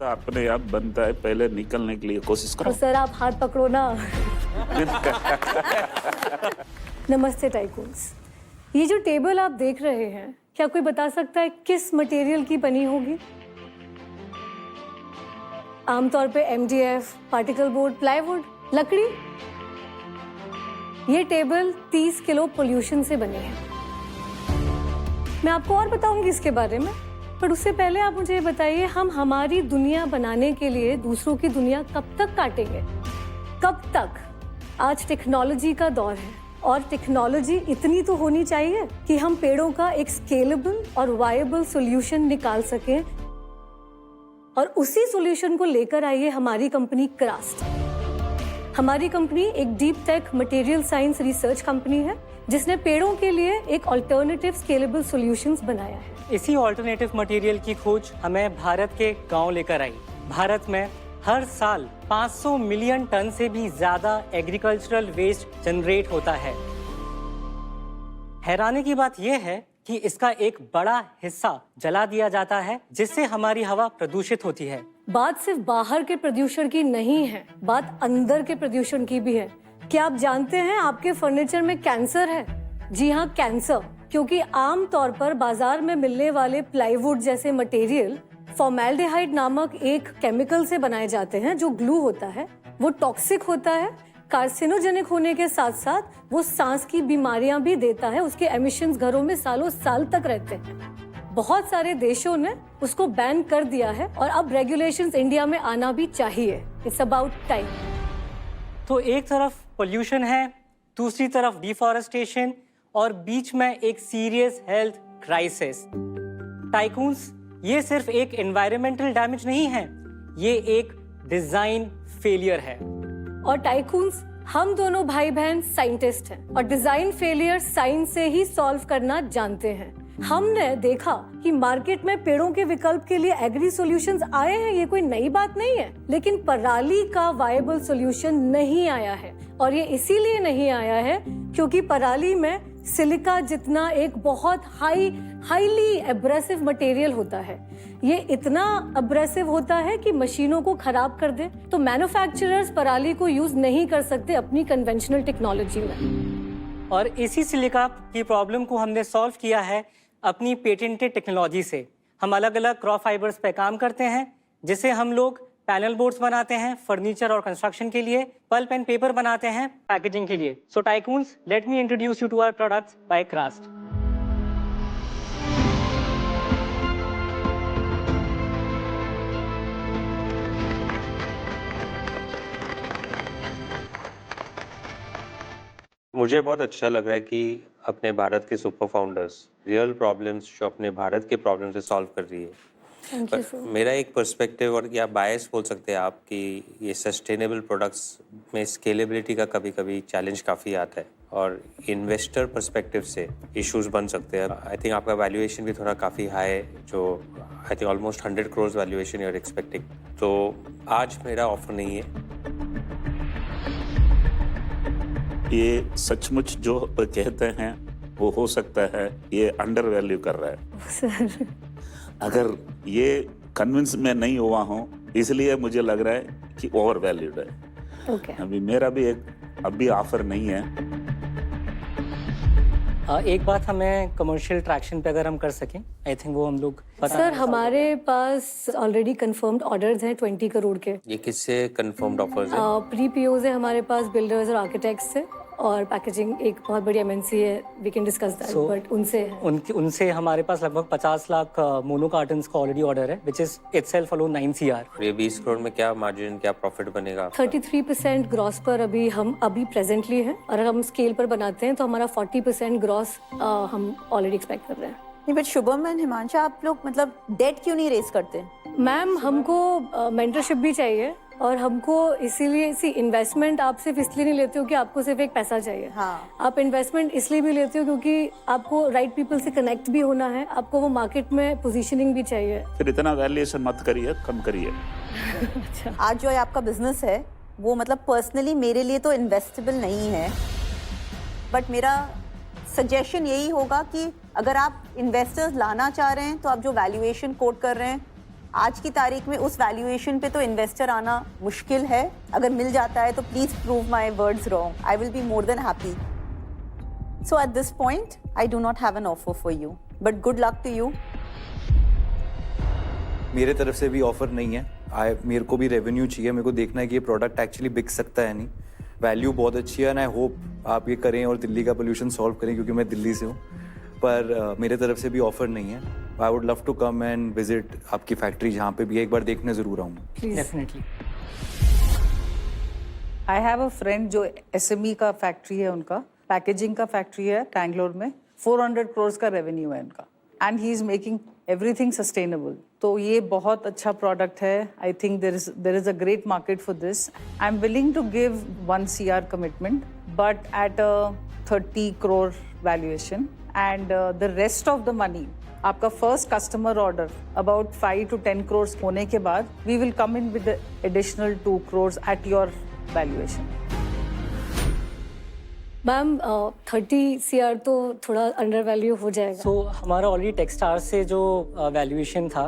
तो अपने आप बनता है, पहले निकलने के लिए कोशिश करो। तो सर आप हाथ पकड़ो ना। नमस्ते टाइकून्स। ये जो टेबल आप देख रहे हैं, क्या कोई बता सकता है किस मटेरियल की बनी होगी? आमतौर पे MDF, पार्टिकल बोर्ड, प्लाईवुड, लकड़ी। ये टेबल 30 किलो पोल्यूशन से बने हैं। मैं आपको और बताऊंगी इसके बारे में, पर उससे पहले आप मुझे ये बताइए, हम हमारी दुनिया बनाने के लिए दूसरों की दुनिया कब तक काटेंगे? कब तक? आज टेक्नोलॉजी का दौर है और टेक्नोलॉजी इतनी तो होनी चाहिए कि हम पेड़ों का एक स्केलेबल और वायबल सॉल्यूशन निकाल सकें। और उसी सॉल्यूशन को लेकर आई है हमारी कंपनी क्रास्ट। हमारी कंपनी एक deep tech material science research company है जिसने पेड़ों के लिए एक अल्टरनेटिव स्केलेबल सॉल्यूशंस बनाया है। इसी ऑल्टरनेटिव मटेरियल की खोज हमें भारत के गांव लेकर आई। भारत में हर साल 500 मिलियन टन से भी ज्यादा एग्रीकल्चरल वेस्ट जनरेट होता है। हैरानी की बात यह है कि इसका एक बड़ा हिस्सा जला दिया जाता है, जिससे हमारी हवा प्रदूषित होती है। बात सिर्फ बाहर के प्रदूषण की नहीं है, बात अंदर के प्रदूषण की भी है। क्या आप जानते हैं आपके फर्नीचर में कैंसर है? जी हाँ, कैंसर। क्योंकि आमतौर पर बाजार में मिलने वाले प्लाईवुड जैसे मटेरियल फॉर्मेल्डिहाइड नामक एक केमिकल से बनाए जाते हैं जो ग्लू होता है। वो टॉक्सिक होता है, कार्सिनोजेनिक होने के साथ साथ वो सांस की बीमारियां भी देता है। उसके एमिशंस घरों में सालों साल तक रहते हैं। बहुत सारे देशों ने उसको बैन कर दिया है और अब रेगुलेशंस इंडिया में आना भी चाहिए। It's about time. तो एक तरफ पोल्यूशन है, दूसरी तरफ डिफॉरेस्टेशन और बीच में एक सीरियस हेल्थ क्राइसिस। टाइकून्स, ये सिर्फ एक एनवायरमेंटल डैमेज नहीं है, ये एक डिजाइन फेलियर है। और टाइकून्स, हम दोनों भाई बहन साइंटिस्ट हैं और डिजाइन फेलियर साइंस से ही सॉल्व करना जानते हैं। हमने देखा कि मार्केट में पेड़ों के विकल्प के लिए एग्री सॉल्यूशंस आए हैं, ये कोई नई बात नहीं है। लेकिन पराली का वायबल सॉल्यूशन नहीं आया है और ये इसीलिए नहीं आया है क्योंकि पराली में सिलिका जितना एक बहुत हाईली एब्रेसिव मटेरियल होता है। ये इतना एब्रेसिव होता है कि मशीनों को खराब कर दे, तो मैन्युफैक्चरर्स पराली को यूज नहीं कर सकते अपनी कन्वेंशनल टेक्नोलॉजी में। और इसी सिलिका की प्रॉब्लम को हमने सॉल्व किया है अपनी पेटेंटेड टेक्नोलॉजी से। हम अलग अलग क्रॉप फाइबर्स पे काम करते हैं, जिसे हम लोग पैनल बोर्ड्स बनाते हैं फर्नीचर और कंस्ट्रक्शन के लिए, पल्प एंड पेपर बनाते हैं पैकेजिंग के लिए। So tycoons, let me introduce you to our products by Crast. मुझे बहुत अच्छा लग रहा है कि अपने भारत के सुपर फाउंडर्स रियल प्रॉब्लम्स जो अपने भारत के प्रॉब्लम से सॉल्व कर रही है। Thank you sir. मेरा एक पर्सपेक्टिव, और या बायस बोल सकते हैं आप, कि ये सस्टेनेबल प्रोडक्ट्स में स्केलेबिलिटी का कभी कभी चैलेंज काफ़ी आता है और इन्वेस्टर पर्सपेक्टिव से इश्यूज बन सकते हैं। आई थिंक आपका वैल्यूएशन भी थोड़ा काफ़ी हाई है, जो I think almost 100 crore valuation you are expecting. तो आज मेरा ऑफर नहीं है। ये सचमुच जो कहते हैं वो हो सकता है ये अंडर वैल्यू कर रहा है सर। अगर ये कन्विंस में नहीं हुआ हूँ, इसलिए मुझे लग रहा है कि ओवर वैल्यूड है। ओके। अभी मेरा भी अभी ऑफर नहीं है। एक बात हमें कमर्शियल ट्रैक्शन पे अगर हम कर सकें, आई थिंक वो हम लोग सर हमारे पास ऑलरेडी कंफर्म्ड ऑर्डर्स हैं 20 करोड़ के। ये किससे कंफर्म्ड ऑफर्स है? प्री पीओज है हमारे पास बिल्डर्स और आर्किटेक्ट्स से, और पैकेजिंग एक बहुत बड़ी एमएनसी है, we can discuss that, but उनसे है। उनसे हमारे पास लगभग 50 लाख मोनो कार्टन्स का ऑलरेडी ऑर्डर है, which is itself alone 9 CR। ये 20 करोड़ में क्या मार्जिन, क्या प्रॉफिट बनेगा? 33% ग्रॉस पर अभी प्रेजेंटली है, और अगर हम स्केल पर बनाते हैं तो हमारा 40% ग्रॉस हम ऑलरेडी एक्सपेक्ट कर रहे हैं। नहीं, बट शुभम एंड हिमांशा, आप लोग मतलब डेट क्यों नहीं रेस करते? मैम, हमको मेंटरशिप भी चाहिए और हमको इसीलिए इन्वेस्टमेंट आप सिर्फ इसलिए नहीं लेते हो कि आपको सिर्फ एक पैसा चाहिए। हाँ। आप इन्वेस्टमेंट इसलिए भी लेते हो क्योंकि आपको राइट पीपल से कनेक्ट भी होना है, आपको वो मार्केट में पोजीशनिंग भी चाहिए। फिर इतना वैल्यूएशन मत करिए, कम करिए। अच्छा। आज जो आपका बिजनेस है वो मतलब पर्सनली मेरे लिए तो इन्वेस्टेबल नहीं है, बट मेरा सजेशन यही होगा कि अगर आप इन्वेस्टर्स लाना चाह रहे हैं तो आप जो वैल्यूएशन कोट कर रहे हैं आज की तारीख में उस वैल्यूएशन पे तो इन्वेस्टर आना मुश्किल है। अगर मिल जाता है तो please prove my words wrong, I will be more than happy. So at this point I do not have an offer for you, but good luck to you. मेरे तरफ से भी ऑफर नहीं है। मेरे को भी रेवेन्यू चाहिए, मेरे को देखना है कि ये प्रोडक्ट एक्चुअली बिक सकता है नहीं। वैल्यू बहुत अच्छी है एंड आई होप आप ये करें और दिल्ली का पोल्यूशन सॉल्व करें, क्योंकि मैं दिल्ली से हूँ। पर मेरे तरफ से भी ऑफर नहीं है। I would love to come and visit आपकी फैक्ट्री जहाँ पे भी है, एक बार देखने ज़रूर आऊँगा। Definitely. I have a friend जो SME का फैक्ट्री है, उनका पैकेजिंग का फैक्ट्री है बैंगलोर में। 400 करोड़ का रेवेन्यू है उनका and he is making everything sustainable. तो ये बहुत अच्छा प्रोडक्ट है। I think there is a great market for this. I am willing to give 1 CR commitment but at a 30 crore valuation and the rest of the money, आपका first customer order about 5 to 10 crore होने के बाद we will come in with additional 2 crore at your valuation. Ma'am 30 CR तो थोड़ा under value हो जाएगा। सो हमारा already टेक्सटार से जो वैल्यूएशन था,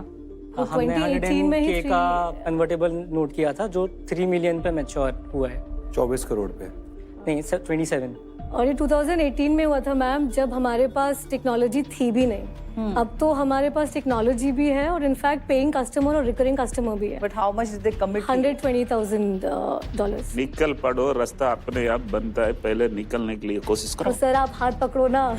वो हमने 2018 में ही 100K का कन्वर्टेबल नोट किया था जो 3 मिलियन पे मैच्योर हुआ है। 24 करोड़ पे नहीं सर, 27। और ये 2018 में हुआ था मैम, जब हमारे पास टेक्नोलॉजी थी भी नहीं। अब तो हमारे पास टेक्नोलॉजी भी है और इनफैक्ट पेइंग कस्टमर और रिकरिंग कस्टमर भी है। But how much did they commit? $120,000। निकल पड़ो, रास्ता अपने आप बनता है, पहले निकलने के लिए कोशिश तो करो। सर आप हाथ पकड़ो ना।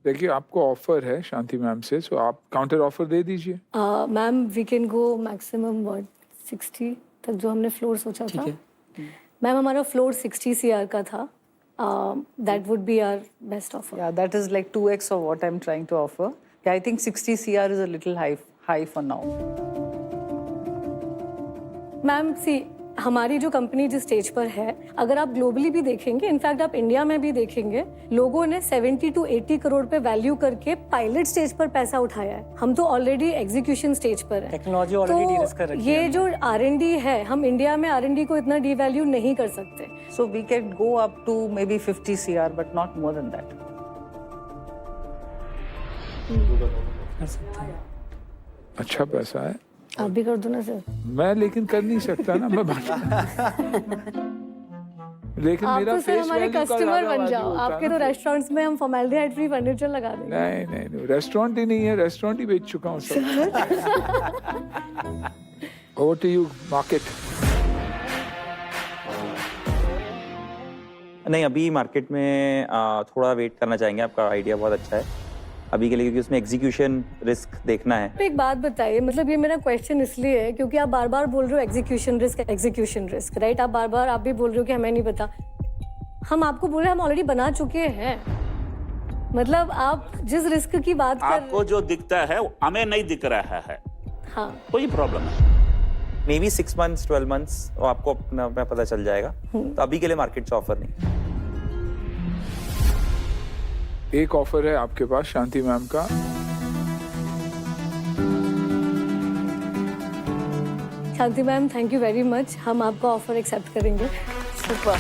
देखिए आपको ऑफर है शांति मैम से, सो आप काउंटर ऑफर दे दीजिए। Ma'am we can go maximum 60 तक जो हमने फ्लोर सोचा था। मैम हमारा फ्लोर 60 CR का था। That would be our best offer. Yeah, that is like 2x of what I'm trying to offer. Yeah, I think 60 CR is a little high for now. Ma'am see, हमारी जो company जिस stage पर है, अगर आप globally भी देखेंगे, in fact आप इंडिया में भी देखेंगे, लोगों ने 70 to 80 करोड़ पे वैल्यू करके पायलट स्टेज पर पैसा उठाया है। हम तो ऑलरेडी एग्जीक्यूशन स्टेज पर है। टेक्नोलॉजी ऑलरेडी डी-रिस्क कर रखी है ये जो R&D है, हम इंडिया में R&D को इतना डीवैल्यू नहीं कर सकते। So we can go up to maybe 50 CR, but not more than that. अच्छा पैसा है, आप भी कर दो ना सर। मैं लेकिन कर नहीं सकता ना, मैं लेकिन आप मेरा तो सर फेस हमारे वैल्यू का कस्टमर ज्यादा बन value जाओ। होता है आपके ना। तो रेस्टोरेंट्स में हम फॉर्मेल्डिहाइड फ्री फर्नीचर लगा देंगे। नहीं, रेस्टोरेंट ही नहीं है, रेस्टोरेंट ही बेच चुका हूँ सब। Over to you market. नहीं, अभी मार्केट में थोड़ा वेट करना चाहेंगे। आपका आइडिया बहुत अच्छा है अभी के लिए, क्योंकि उसमें एग्जीक्यूशन रिस्क देखना है। तो एक बात बताइए, मतलब ये मेरा क्वेश्चन इसलिए है क्योंकि आप बार बार बोल रहे हो एग्जीक्यूशन रिस्क, राइट? आप बार आप भी बोल रहे हो कि हमें नहीं पता। हम आपको बोल रहे हैं हम ऑलरेडी बना चुके हैं। मतलब आप जिस रिस्क की बात कर, आपको जो दिखता है वो हमें नहीं दिख रहा है। हाँ, कोई प्रॉब्लम है। मे बी 6 months 12 months आपको अपना पता चल जाएगा। तो अभी के लिए मार्केट से ऑफर नहीं। एक ऑफर है आपके पास शांति मैम का। Shanti ma'am thank you very much, हम आपका ऑफर एक्सेप्ट करेंगे। सुपर।